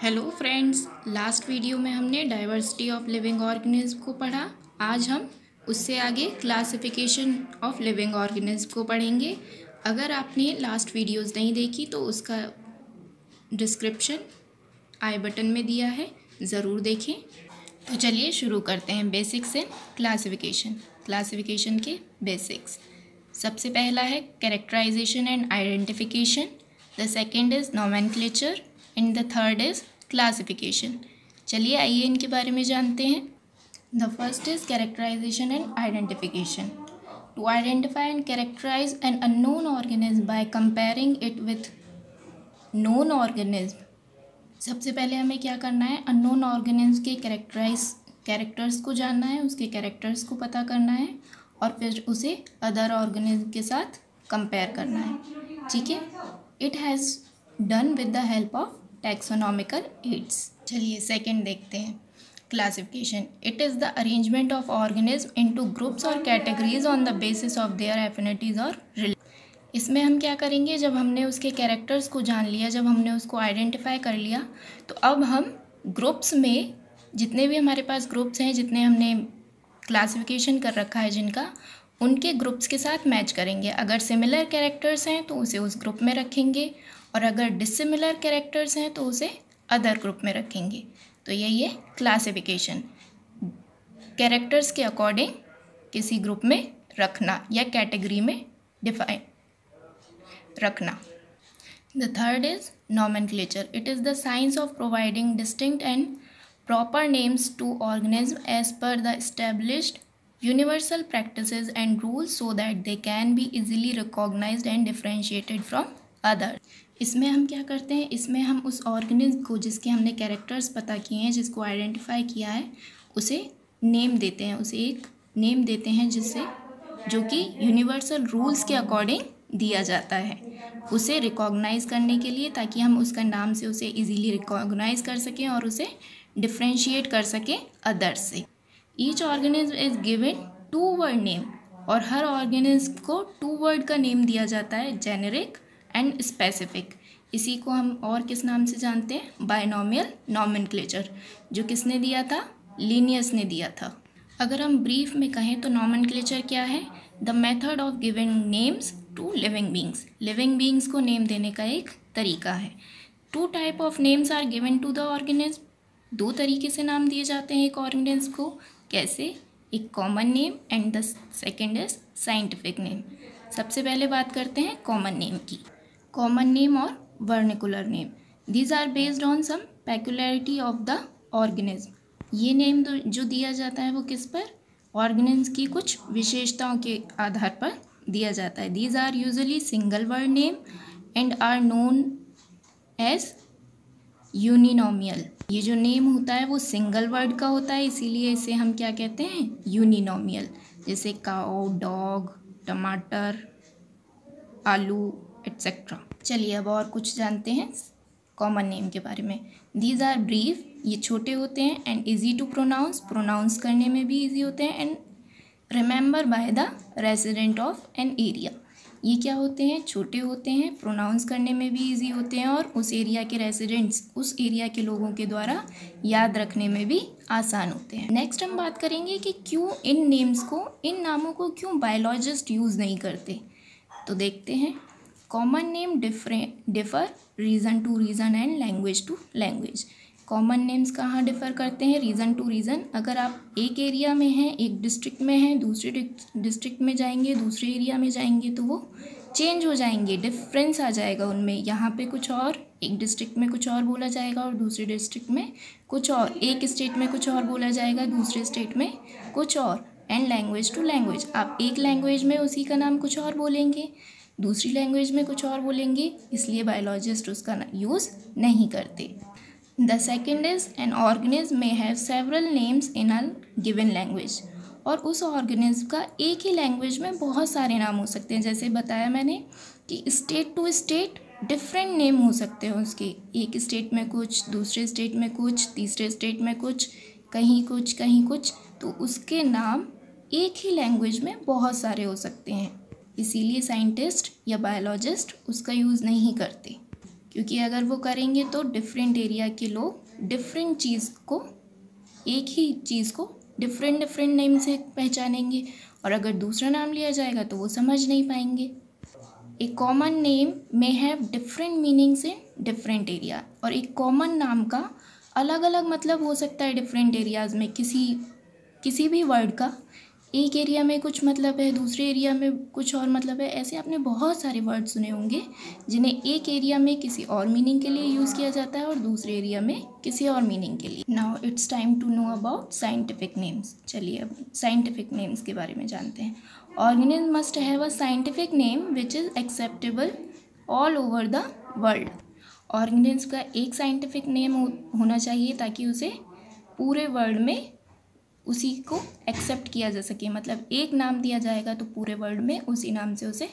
Hello friends, last video में हमने diversity of living organism को पढ़ा। आज हम उससे आगे क्लासिफिकेशन ऑफ लिविंग ऑर्गेनिज्म को पढ़ेंगे। अगर आपने लास्ट वीडियोस नहीं देखी तो उसका डिस्क्रिप्शन आई बटन में दिया है, ज़रूर देखें। तो चलिए शुरू करते हैं बेसिक्स इन क्लासिफिकेशन के बेसिक्स। सबसे पहला है characterization and identification, the second is nomenclature and the third is classification. चलिए आइए इनके बारे में जानते हैं। The first is characterization and identification. To identify and characterize an unknown organism by comparing it with known organism. सबसे पहले हमें क्या करना है, अननोन ऑर्गेनिज्म के कैरेक्टर्स को जानना है, उसके कैरेक्टर्स को पता करना है और फिर उसे अदर ऑर्गेनिज्म के साथ कंपेयर करना है। ठीक है, it has done with the help of taxonomical aids. चलिए सेकंड देखते हैं, classification. It is the arrangement of organism into groups और categories on the basis of their affinities और रिलेशन। इसमें हम क्या करेंगे, जब हमने उसके कैरेक्टर्स को जान लिया, जब हमने उसको आइडेंटिफाई कर लिया, तो अब हम ग्रुप्स में जितने भी हमारे पास ग्रुप्स हैं, जितने हमने क्लासिफिकेशन कर रखा है जिनका, उनके ग्रुप्स के साथ मैच करेंगे। अगर सिमिलर कैरेक्टर्स हैं तो उसे उस ग्रुप में रखेंगे और अगर डिसिमिलर कैरेक्टर्स हैं तो उसे अदर ग्रुप में रखेंगे। तो यही है क्लासिफिकेशन, कैरेक्टर्स के अकॉर्डिंग किसी ग्रुप में रखना या कैटेगरी में डिफाइन रखना। The third is nomenclature. It is the science of providing distinct and proper names to organism as per the established universal practices and rules so that they can be easily recognized and differentiated from others। इसमें हम क्या करते हैं, इसमें हम उस organism को जिसके हमने कैरेक्टर्स पता किए हैं, जिसको आइडेंटिफाई किया है, उसे नेम देते हैं, उसे एक नेम देते हैं जिससे जो कि यूनिवर्सल रूल्स के अकॉर्डिंग दिया जाता है, उसे रिकॉग्नाइज करने के लिए, ताकि हम उसका नाम से उसे इजीली रिकॉग्नाइज कर सकें और उसे डिफ्रेंशिएट कर सकें अदर्स से। Each organism is given 2 word name, और हर ऑर्गेनिज्म को 2 वर्ड का नेम दिया जाता है, जेनेरिक एंड स्पेसिफिक। इसी को हम और किस नाम से जानते हैं, बायनोमियल नोमेनक्लेचर, जो किसने दिया था, लिनियस ने दिया था। अगर हम ब्रीफ में कहें तो नोमेनक्लेचर क्या है, the method of giving names to living beings. Living beings को नेम देने का एक तरीका है। 2 type of names are given to the organism. 2 तरीके से नाम दिए जाते हैं एक ऑर्गेनिज्म को। कैसे, एक common name and the second is scientific name. सबसे पहले बात करते हैं कॉमन नेम की। कॉमन नेम और vernacular name, these are based on some peculiarity of the organism. ये नेम जो दिया जाता है वो किस पर, ऑर्गेनिज्म की कुछ विशेषताओं के आधार पर दिया जाता है। These are usually single word name and are known as uninomial. ये जो नेम होता है वो सिंगल वर्ड का होता है, इसीलिए इसे हम क्या कहते हैं, यूनिनोमियल। जैसे काओ, डॉग, टमाटर, आलू एट्सेट्रा। चलिए अब और कुछ जानते हैं कॉमन नेम के बारे में। दीज आर ब्रीफ, ये छोटे होते हैं, एंड ईजी टू प्रोनाउंस करने में भी ईजी होते हैं, and remember by the resident of an area. ये क्या होते हैं, छोटे होते हैं, प्रोनाउंस करने में भी इजी होते हैं और उस एरिया के रेजिडेंट्स, उस एरिया के लोगों के द्वारा याद रखने में भी आसान होते हैं। नेक्स्ट हम बात करेंगे कि क्यों इन नामों को क्यों बायोलॉजिस्ट यूज़ नहीं करते। तो देखते हैं, common name differ region to region and language to language. Common names कहाँ डिफ़र करते हैं, रीज़न टू रीज़न। अगर आप एक एरिया में हैं, एक डिस्ट्रिक्ट में हैं, दूसरे डिस्ट्रिक्ट में जाएंगे, दूसरे एरिया में जाएंगे, तो वो चेंज हो जाएंगे, डिफरेंस आ जाएगा उनमें। यहाँ पे कुछ और, एक डिस्ट्रिक्ट में कुछ और बोला जाएगा और दूसरे डिस्ट्रिक्ट में कुछ और, एक स्टेट में कुछ और बोला जाएगा, दूसरे स्टेट में कुछ और। एंड लैंग्वेज टू लैंग्वेज, आप एक लैंग्वेज में उसी का नाम कुछ और बोलेंगे, दूसरी लैंग्वेज में कुछ और बोलेंगे, इसलिए बायोलॉजिस्ट उसका यूज़ नहीं करते। The second is an organism may have several names in a given language। और उस ऑर्गेनिज्म का एक ही लैंग्वेज में बहुत सारे नाम हो सकते हैं। जैसे बताया मैंने कि state to state different name हो सकते हैं उसके, एक स्टेट में कुछ, दूसरे स्टेट में कुछ, तीसरे स्टेट में कुछ, कहीं कुछ कहीं कुछ, तो उसके नाम एक ही लैंग्वेज में बहुत सारे हो सकते हैं, इसीलिए साइंटिस्ट या बायोलॉजिस्ट उसका यूज़ नहीं करते। क्योंकि अगर वो करेंगे तो डिफरेंट एरिया के लोग डिफरेंट चीज़ को, एक ही चीज़ को डिफरेंट डिफरेंट नेम से पहचानेंगे, और अगर दूसरा नाम लिया जाएगा तो वो समझ नहीं पाएंगे। A common name may have different meanings in different area, और एक कॉमन नाम का अलग अलग मतलब हो सकता है डिफरेंट एरियाज़ में। किसी भी वर्ड का एक एरिया में कुछ मतलब है, दूसरे एरिया में कुछ और मतलब है। ऐसे आपने बहुत सारे वर्ड सुने होंगे जिन्हें एक एरिया में किसी और मीनिंग के लिए यूज़ किया जाता है और दूसरे एरिया में किसी और मीनिंग के लिए। Now it's time to know about scientific names. चलिए अब साइंटिफिक नेम्स के बारे में जानते हैं। Organism must have a scientific name which is acceptable all over the world. Organism का एक साइंटिफिक नेम होना चाहिए ताकि उसे पूरे वर्ल्ड में उसी को एक्सेप्ट किया जा सके। मतलब एक नाम दिया जाएगा तो पूरे वर्ल्ड में उसी नाम से उसे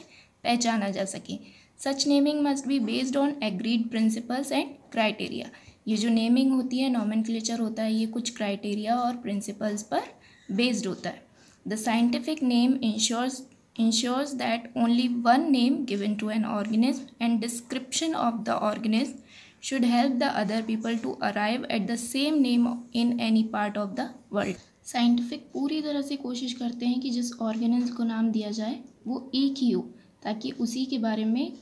पहचाना जा सके। Such naming must be based on agreed principles and criteria. ये जो नेमिंग होती है, नॉमेनक्लेचर होता है, ये कुछ क्राइटेरिया और प्रिंसिपल्स पर बेस्ड होता है। The scientific name ensures that only one name given to an organism and description of the organism should help the other people to arrive at the same name in any part of the world. Scientific पूरी तरह से कोशिश करते हैं कि जिस organism को नाम दिया जाए वो एक ही हो, ताकि उसी के बारे में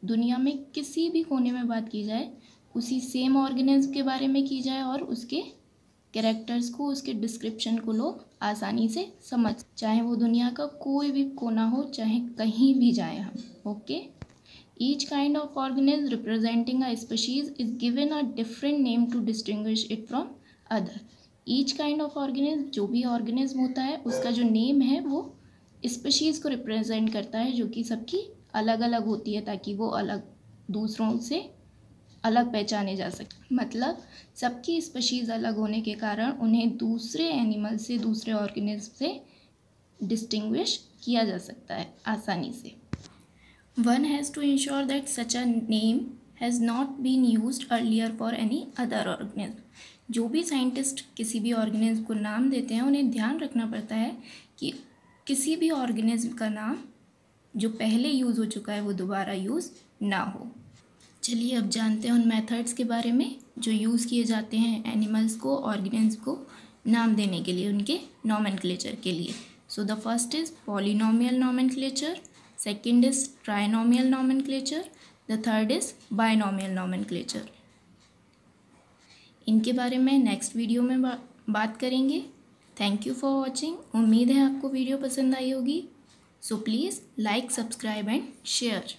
दुनिया में किसी भी कोने में बात की जाए उसी सेम ऑर्गेनिज्म के बारे में की जाए और उसके कैरेक्टर्स को, उसके डिस्क्रिप्शन को लोग आसानी से समझ, चाहे वो दुनिया का कोई भी कोना हो, चाहे कहीं भी जाए हम। Okay, each kind of organism representing a species is given a different name to distinguish it from other. Each kind of organism, जो भी ऑर्गेनिज्म होता है उसका जो नेम है वो स्पीशीज़ को रिप्रेजेंट करता है, जो कि सबकी अलग अलग होती है, ताकि वो अलग दूसरों से अलग पहचाने जा सके। मतलब सबकी स्पीशीज़ अलग होने के कारण उन्हें दूसरे एनिमल से, दूसरे ऑर्गेनिज्म से डिस्टिंग्विश किया जा सकता है आसानी से। One has to ensure that such a name has not been used earlier for any other organism. जो भी साइंटिस्ट किसी भी ऑर्गेनिज्म को नाम देते हैं उन्हें ध्यान रखना पड़ता है कि किसी भी ऑर्गेनिज्म का नाम जो पहले यूज़ हो चुका है वो दोबारा यूज़ ना हो। चलिए अब जानते हैं उन मेथड्स के बारे में जो यूज़ किए जाते हैं एनिमल्स को, ऑर्गेनिज्म को नाम देने के लिए, उनके नॉमेनक्लेचर के लिए। So the first is polynomial nomenclature, second is trinomial nomenclature, the third is binomial nomenclature. इनके बारे में नेक्स्ट वीडियो में बात करेंगे। Thank you for watching. उम्मीद है आपको वीडियो पसंद आई होगी। So please like, subscribe and share.